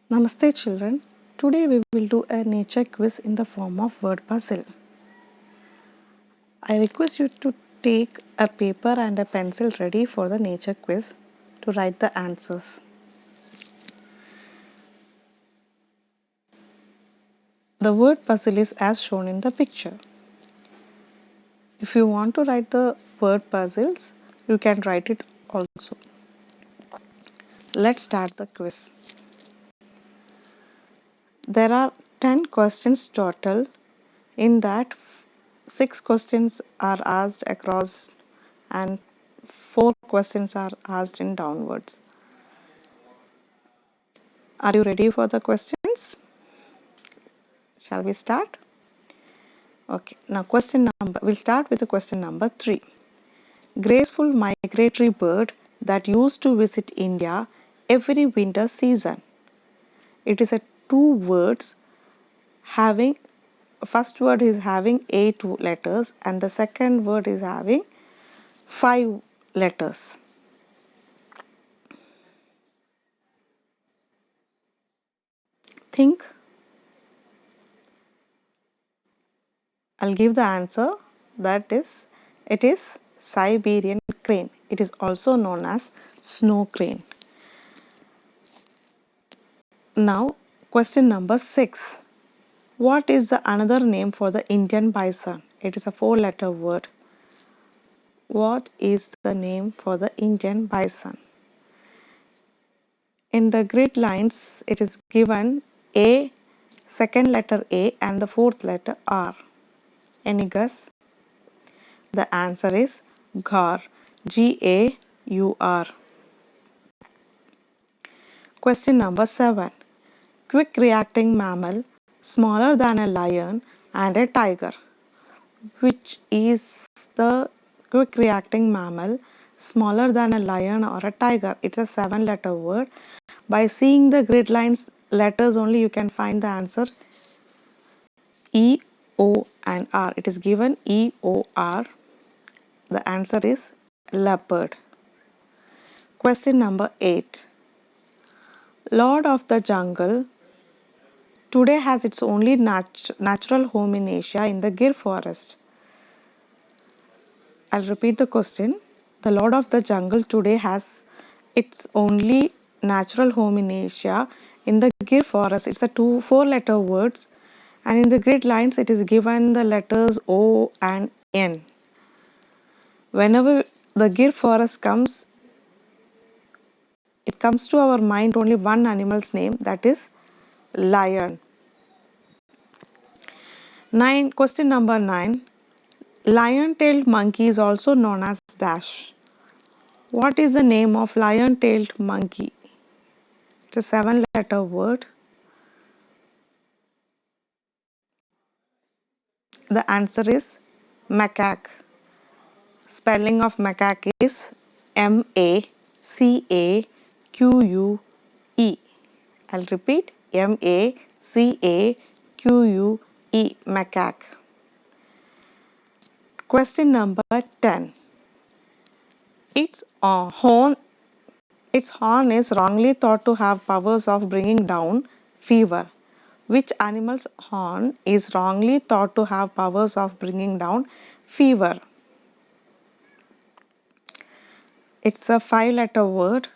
Namaste children. Today we will do a nature quiz in the form of word puzzle. I request you to take a paper and a pencil ready for the nature quiz to write the answers. The word puzzle is as shown in the picture. If you want to write the word puzzles, you can write it also. Let's start the quiz. There are 10 questions total. In that, 6 questions are asked across and 4 questions are asked in downwards. Are you ready for the questions? Shall we start? Okay, now we'll start with the question number 3. Graceful migratory bird that used to visit India every winter season. It is a 2 words having, first word is having 8 letters and the second word is having 5 letters. Think. I'll give the answer. It is Siberian crane. It is also known as snow crane. Now, question number 6. What is the another name for the Indian bison? It is a 4-letter word. What is the name for the Indian bison? In the grid lines, it is given A, second letter A and the fourth letter R. Any guess? The answer is Gaur. Gaur. Question number 7. Quick reacting mammal, smaller than a lion and a tiger. Which is the quick reacting mammal, smaller than a lion or a tiger? It's a 7-letter word. By seeing the grid lines letters only you can find the answer E, O and R. It is given E, O, R. The answer is leopard. Question number 8. Lord of the Jungle today has its only natural home in Asia in the Gir forest. I'll repeat the question. The Lord of the Jungle today has its only natural home in Asia in the Gir forest. It's a 4-letter words and in the grid lines it is given the letters O and N. Whenever the Gir forest comes, it comes to our mind only one animal's name, that is lion. Question number 9. Lion-tailed monkey is also known as dash. What is the name of lion-tailed monkey? It's a 7-letter word. The answer is macaque. Spelling of macaque is Macaque. I'll repeat, Macaque, macaque. Question number 10. Its horn is wrongly thought to have powers of bringing down fever. Which animal's horn is wrongly thought to have powers of bringing down fever? It's a 5-letter word.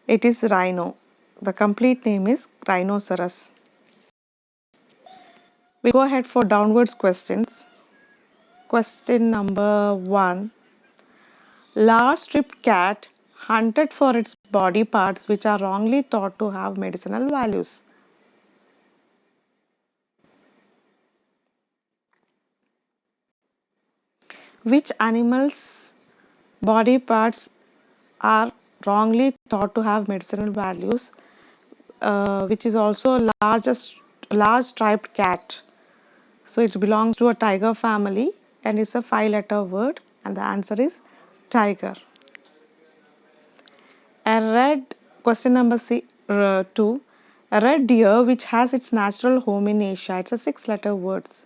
It is rhino. The complete name is rhinoceros. We go ahead for downwards questions. Question number 1. Large striped cat hunted for its body parts which are wrongly thought to have medicinal values. Which animal's body parts are wrongly thought to have medicinal values, which is also a large striped cat? So it belongs to a tiger family and it's a 5-letter word and the answer is tiger. Question number 2. A red deer which has its natural home in Asia. It's a 6-letter words.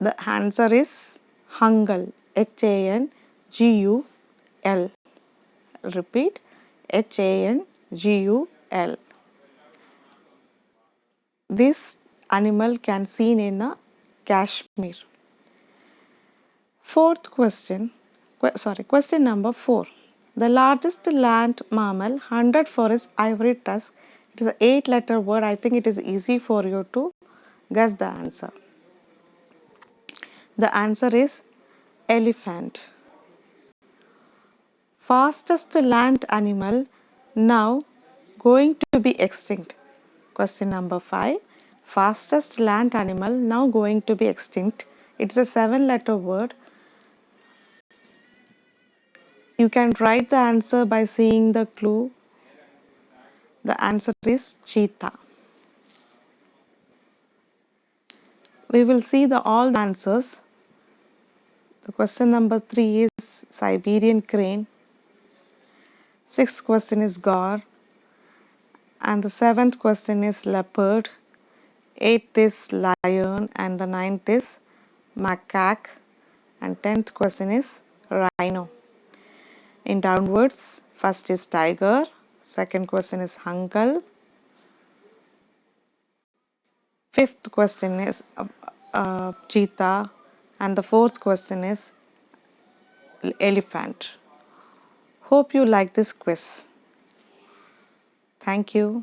The answer is Hangal. Hangal. Repeat, Hangal. Gul. This animal can seen in Kashmir. Fourth question, question number 4. The largest land mammal, 100 for its ivory tusk. It is an 8-letter word. I think it is easy for you to guess the answer. The answer is elephant. Fastest land animal now going to be extinct. Question number 5. Fastest land animal now going to be extinct. It's a 7-letter word. You can write the answer by seeing the clue. The answer is cheetah. We will see all the answers. The question number 3 is Siberian crane. 6th question is gaur. And the 7th question is leopard. 8th is lion. And the 9th is macaque. And 10th question is rhino. In downwards, first is tiger. Second question is hungal. 5th question is cheetah. And the 4th question is elephant. Hope you like this quiz. Thank you.